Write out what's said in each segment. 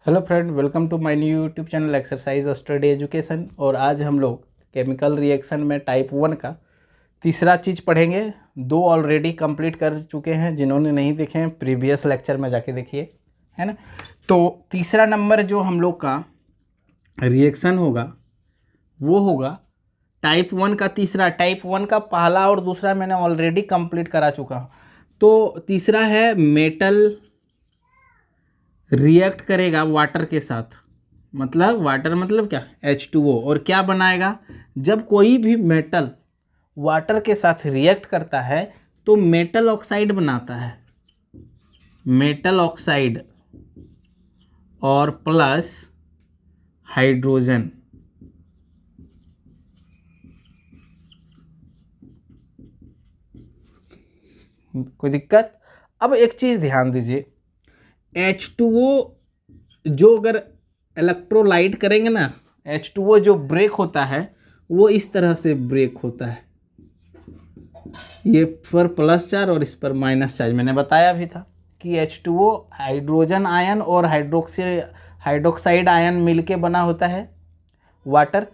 Hello friend, welcome to my new YouTube channel exercise study education. और आज हम लोग केमिकल रिएक्शन में टाइप 1 का तीसरा चीज़ पढ़ेंगे। दो ऑलरेडी कंप्लीट कर चुके हैं, जिन्होंने नहीं देखे हैं प्रीवियस लेक्चर में जाके देखिए, है ना। तो तीसरा नंबर जो हम लोग का रिएक्शन होगा वो होगा टाइप 1 का तीसरा। टाइप 1 का पहला और दूसरा मैंने ऑलरेडी कंप्लीट करा चुका हूँ। तो तीसरा है मेटल रिएक्ट करेगा वाटर के साथ, मतलब वाटर मतलब क्या, H2O। और क्या बनाएगा, जब कोई भी मेटल वाटर के साथ रिएक्ट करता है तो मेटल ऑक्साइड बनाता है। मेटल ऑक्साइड और प्लस हाइड्रोजन। कोई दिक्कत? अब एक चीज़ ध्यान दीजिए, H2O जो अगर इलेक्ट्रोलाइट करेंगे ना, H2O जो ब्रेक होता है वो इस तरह से ब्रेक होता है। ये पर प्लस चार्ज और इस पर माइनस चार्ज। मैंने बताया भी था कि H2O हाइड्रोजन आयन और हाइड्रोक्साइड आयन मिलके बना होता है वाटर।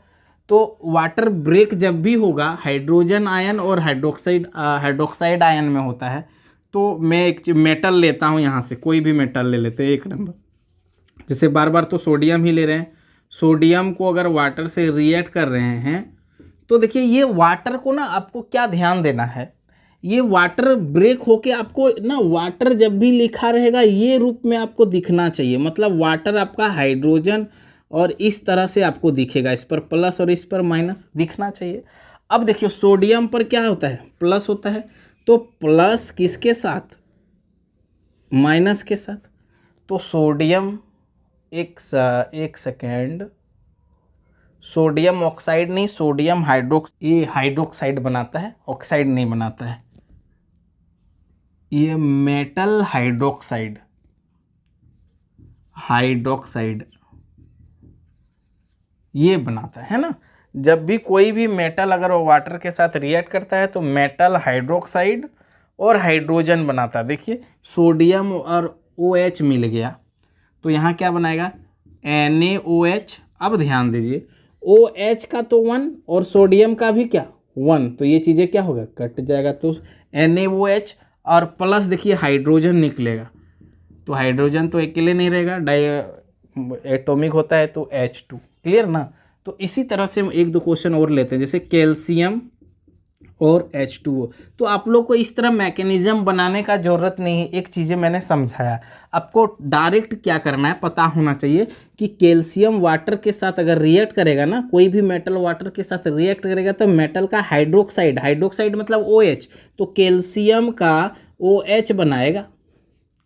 तो वाटर ब्रेक जब भी होगा हाइड्रोजन आयन और हाइड्रोक्साइड आयन में होता है। तो मैं एक मेटल लेता हूँ, यहाँ से कोई भी मेटल ले लेते हैं एक नंबर। जैसे बार बार तो सोडियम ही ले रहे हैं। सोडियम को अगर वाटर से रिएक्ट कर रहे हैं तो देखिए, ये वाटर को ना आपको क्या ध्यान देना है, ये वाटर ब्रेक होके आपको ना, वाटर जब भी लिखा रहेगा ये रूप में आपको दिखना चाहिए। मतलब वाटर आपका हाइड्रोजन और इस तरह से आपको दिखेगा, इस पर प्लस और इस पर माइनस दिखना चाहिए। अब देखिए सोडियम पर क्या होता है, प्लस होता है। तो प्लस किसके साथ, माइनस के साथ। तो सोडियम एक सेकेंड, सोडियम ऑक्साइड नहीं, सोडियम ये हाइड्रोक्साइड बनाता है, ऑक्साइड नहीं बनाता है। ये मेटल हाइड्रोक्साइड ये बनाता है ना। जब भी कोई भी मेटल अगर वो वाटर के साथ रिएक्ट करता है तो मेटल हाइड्रोक्साइड और हाइड्रोजन बनाता है। देखिए सोडियम और OH मिल गया तो यहाँ क्या बनाएगा, NaOH। अब ध्यान दीजिए, OH का तो 1 और सोडियम का भी क्या 1, तो ये चीज़ें क्या होगा, कट जाएगा। तो NaOH और प्लस देखिए हाइड्रोजन निकलेगा। तो हाइड्रोजन तो अकेले नहीं रहेगा, एटॉमिक होता है तो H2। क्लियर ना। तो इसी तरह से हम एक दो क्वेश्चन और लेते हैं, जैसे कैल्शियम और H2O। तो आप लोग को इस तरह मैकेनिज्म बनाने का जरूरत नहीं है। एक चीज़ें मैंने समझाया, आपको डायरेक्ट क्या करना है पता होना चाहिए कि कैल्शियम वाटर के साथ अगर रिएक्ट करेगा ना, कोई भी मेटल वाटर के साथ रिएक्ट करेगा तो मेटल का हाइड्रोक्साइड मतलब OH, तो कैल्शियम का OH बनाएगा।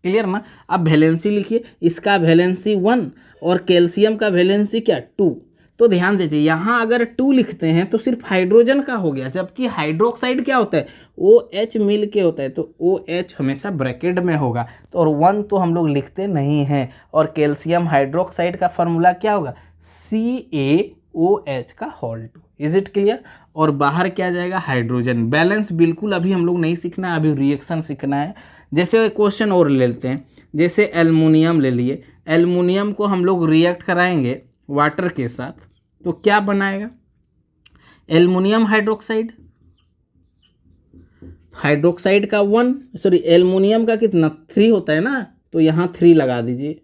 क्लियर ना। अब वैलेंसी लिखिए, इसका वैलेंसी 1 और कैल्शियम का वैलेंसी क्या 2। तो ध्यान दीजिए, यहाँ अगर 2 लिखते हैं तो सिर्फ हाइड्रोजन का हो गया, जबकि हाइड्रोक्साइड क्या होता है, OH मिल के होता है। तो OH हमेशा ब्रैकेट में होगा। तो और 1 तो हम लोग लिखते नहीं हैं। और कैल्शियम हाइड्रोक्साइड का फॉर्मूला क्या होगा, CaOH का होल 2। Is it clear. और बाहर क्या जाएगा, हाइड्रोजन। बैलेंस बिल्कुल अभी हम लोग नहीं सीखना है, अभी रिएक्शन सीखना है। जैसे क्वेश्चन और ले लेते हैं, जैसे एल्युमिनियम ले लिए। एल्युमिनियम को हम लोग रिएक्ट कराएंगे वाटर के साथ तो क्या बनाएगा, एल्युमिनियम हाइड्रोक्साइड का 1, सॉरी एल्युमिनियम का कितना 3 होता है ना, तो यहाँ 3 लगा दीजिए।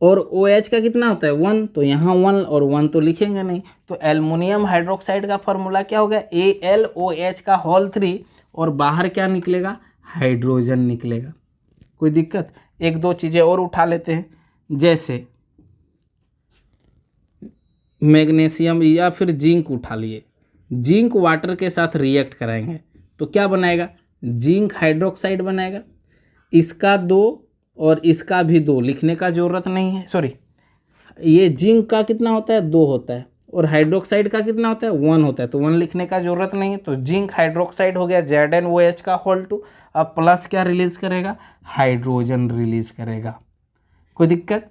और OH का कितना होता है 1, तो यहाँ 1 और 1 तो लिखेंगे नहीं। तो एल्युमिनियम हाइड्रोक्साइड का फॉर्मूला क्या होगा, AlOH का होल 3। और बाहर क्या निकलेगा, हाइड्रोजन निकलेगा। कोई दिक्कत? एक दो चीज़ें और उठा लेते हैं, जैसे मैग्नीशियम या फिर जिंक उठा लिए। जिंक वाटर के साथ रिएक्ट कराएंगे तो क्या बनाएगा, जिंक हाइड्रोक्साइड बनाएगा। इसका 2 और इसका भी 2 लिखने का ज़रूरत नहीं है। सॉरी, ये जिंक का कितना होता है 2 होता है और हाइड्रोक्साइड का कितना होता है 1 होता है, तो 1 लिखने का ज़रूरत नहीं है। तो जिंक हाइड्रोक्साइड हो गया ZnOH का होल 2। अब प्लस क्या रिलीज करेगा, हाइड्रोजन रिलीज करेगा। कोई दिक्कत?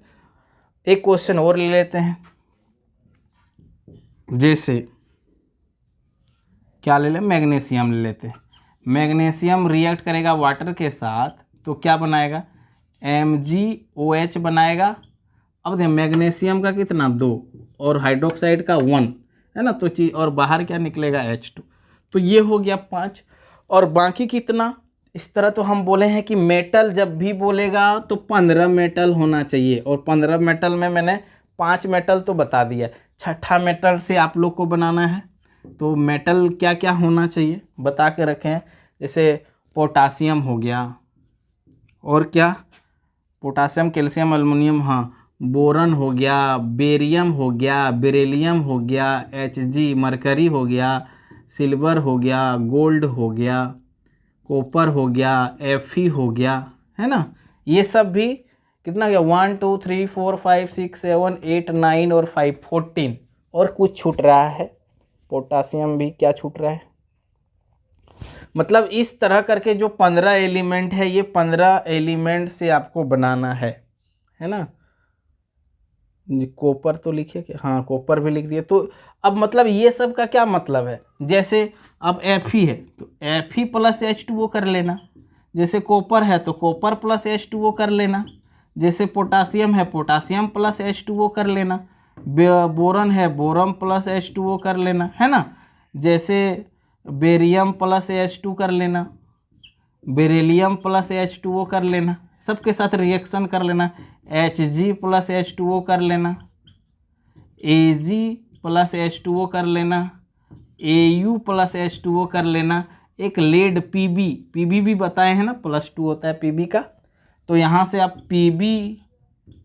एक क्वेश्चन और ले लेते हैं, जैसे क्या ले लें, मैग्नीशियम ले लेते हैं। मैग्नीशियम रिएक्ट करेगा वाटर के साथ तो क्या बनाएगा, MgOH बनाएगा। अब देखिए मैग्नीशियम का कितना 2 और हाइड्रोक्साइड का 1 है ना, तो चीज और बाहर क्या निकलेगा H2। तो ये हो गया 5 और बाकी कितना। इस तरह तो हम बोले हैं कि मेटल जब भी बोलेगा तो 15 मेटल होना चाहिए और 15 मेटल में मैंने 5 मेटल तो बता दिया। छठा मेटल से आप लोग को बनाना है तो मेटल क्या क्या होना चाहिए बता के रखें। जैसे पोटासियम हो गया और क्या, पोटासियम कैल्शियम एल्युमिनियम, हाँ, बोरन हो गया, बेरियम हो गया, बेरिलियम हो गया, Hg मरकरी हो गया, सिल्वर हो गया, गोल्ड हो गया, कॉपर हो गया, Fe हो गया, है ना। ये सब भी कितना गया 1 2 3 4 5 6 7 8 9 और 5 14 और कुछ छूट रहा है। पोटासियम भी क्या छूट रहा है। मतलब इस तरह करके जो 15 एलिमेंट है ये 15 एलिमेंट से आपको बनाना है ना। कॉपर तो लिखिए कि हाँ कॉपर भी लिख दिए। तो अब मतलब ये सब का क्या मतलब है, जैसे अब Fe है तो Fe प्लस H2O कर लेना, जैसे कॉपर है तो कॉपर प्लस H2O कर लेना, जैसे पोटासियम है पोटासियम प्लस H2O कर लेना, बोरन है बोरन प्लस H2O कर लेना, है ना। जैसे बेरियम प्लस H2 कर लेना, बेरिलियम प्लस H2O कर लेना, सबके साथ रिएक्शन कर लेना। Hg प्लस H2O कर लेना, Ag प्लस H2O कर लेना, Au प्लस H2O कर लेना। एक लेड Pb भी बताए हैं ना, +2 होता है Pb का, तो यहाँ से आप Pb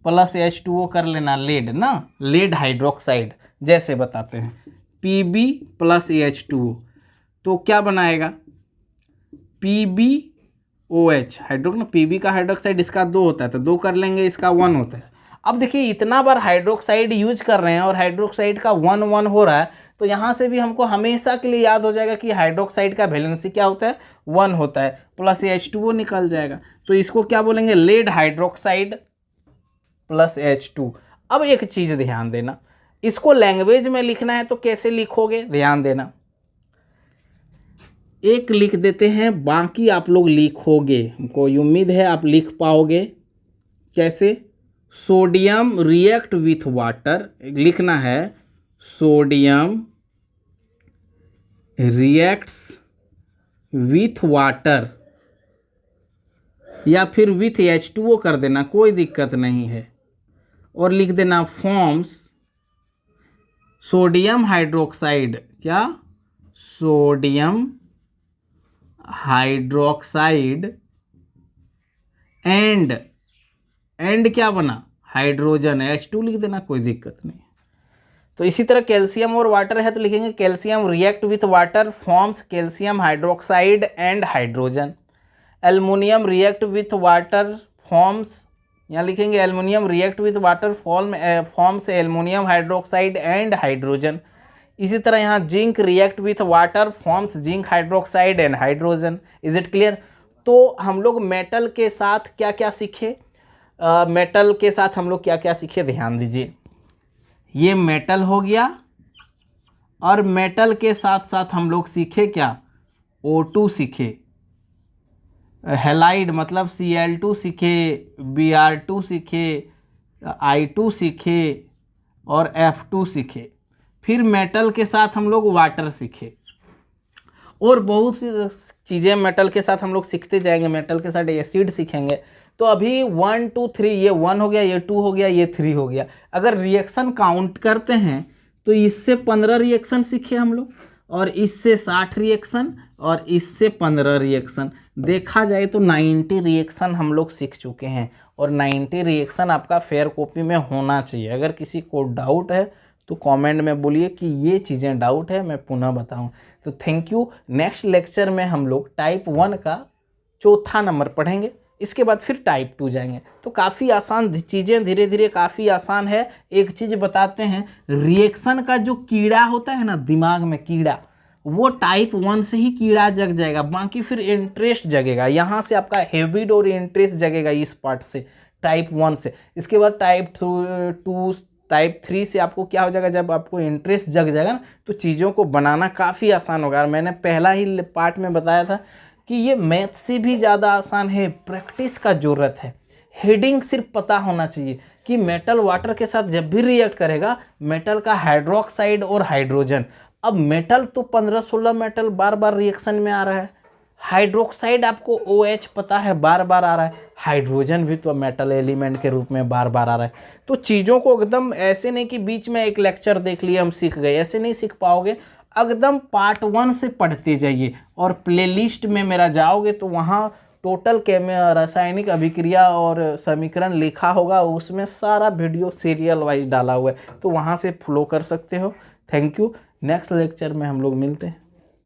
प्लस H2O कर लेना, लेड ना, लेड हाइड्रोक्साइड जैसे बताते हैं Pb प्लस H2O, तो क्या बनाएगा PbOH हाइड्रोक ना, Pb का हाइड्रोक्साइड इसका 2 होता है तो 2 कर लेंगे, इसका 1 होता है। अब देखिए इतना बार हाइड्रोक्साइड यूज कर रहे हैं और हाइड्रोक्साइड का 1 1 हो रहा है, तो यहाँ से भी हमको हमेशा के लिए याद हो जाएगा कि हाइड्रोक्साइड का वैलेंसी क्या होता है 1 होता है, प्लस H2O निकल जाएगा, तो इसको क्या बोलेंगे लेड हाइड्रोक्साइड प्लस H2। अब एक चीज ध्यान देना, इसको लैंग्वेज में लिखना है तो कैसे लिखोगे ध्यान देना, एक लिख देते हैं बाकी आप लोग लिखोगे, हमको उम्मीद है आप लिख पाओगे। कैसे, सोडियम रिएक्ट विथ वाटर लिखना है, सोडियम रिएक्ट्स विथ वाटर या फिर विथ H2O कर देना, कोई दिक्कत नहीं है, और लिख देना फॉर्म्स सोडियम हाइड्रोक्साइड, क्या सोडियम हाइड्रोक्साइड एंड क्या बना हाइड्रोजन, H2 लिख देना, कोई दिक्कत नहीं। तो इसी तरह कैल्शियम और वाटर है तो लिखेंगे calcium react with water forms calcium hydroxide and hydrogen. Aluminium react with water forms, यहाँ लिखेंगे aluminium react with water forms aluminium hydroxide and hydrogen. इसी तरह यहाँ zinc react with water forms zinc hydroxide and hydrogen. Is it clear. तो हम लोग metal के साथ क्या क्या सीखे, मेटल के साथ हम लोग क्या क्या सीखे ध्यान दीजिए। ये मेटल हो गया और मेटल के साथ साथ हम लोग सीखे क्या, O2 सीखे, हेलाइड मतलब Cl2 सीखे, Br2 सीखे, I2 सीखे और F2 सीखे। फिर मेटल के साथ हम लोग वाटर सीखे और बहुत सी चीज़ें मेटल के साथ हम लोग सीखते जाएंगे। मेटल के साथ एसिड सीखेंगे। तो अभी 1 2 3, ये 1 हो गया, ये 2 हो गया, ये 3 हो गया। अगर रिएक्शन काउंट करते हैं तो इससे 15 रिएक्शन सीखे हम लोग, और इससे 60 रिएक्शन, और इससे 15 रिएक्शन। देखा जाए तो 90 रिएक्शन हम लोग सीख चुके हैं, और 90 रिएक्शन आपका फेयर कॉपी में होना चाहिए। अगर किसी को डाउट है तो कमेंट में बोलिए कि ये चीज़ें डाउट है, मैं पुनः बताऊं। तो थैंक यू। नेक्स्ट लेक्चर में हम लोग टाइप 1 का चौथा नंबर पढ़ेंगे, इसके बाद फिर टाइप 2 जाएंगे। तो काफ़ी आसान चीज़ें, धीरे धीरे काफ़ी आसान है। एक चीज़ बताते हैं, रिएक्शन का जो कीड़ा होता है ना दिमाग में कीड़ा, वो टाइप 1 से ही कीड़ा जग जाएगा, बाकी फिर इंटरेस्ट जगेगा। यहाँ से आपका हैबिट और इंटरेस्ट जगेगा इस पार्ट से, टाइप 1 से। इसके बाद टाइप 2 टाइप 3 से आपको क्या हो जाएगा, जब आपको इंटरेस्ट जग जाएगा ना तो चीज़ों को बनाना काफ़ी आसान होगा। और मैंने पहला ही पार्ट में बताया था कि ये मैथ से भी ज़्यादा आसान है, प्रैक्टिस का ज़रूरत है। हेडिंग सिर्फ पता होना चाहिए कि मेटल वाटर के साथ जब भी रिएक्ट करेगा, मेटल का हाइड्रोक्साइड और हाइड्रोजन। अब मेटल तो 15-16 मेटल बार बार रिएक्शन में आ रहा है, हाइड्रोक्साइड आपको OH पता है बार बार आ रहा है, हाइड्रोजन भी तो मेटल एलिमेंट के रूप में बार बार आ रहा है। तो चीज़ों को एकदम ऐसे नहीं कि बीच में एक लेक्चर देख लिए हम सीख गए, ऐसे नहीं सीख पाओगे। एकदम पार्ट 1 से पढ़ते जाइए और प्लेलिस्ट में मेरा जाओगे तो वहाँ टोटल रासायनिक अभिक्रिया और समीकरण लिखा होगा, उसमें सारा वीडियो सीरियल वाइज डाला हुआ है, तो वहाँ से फ्लो कर सकते हो। Thank you. नेक्स्ट लेक्चर में हम लोग मिलते हैं।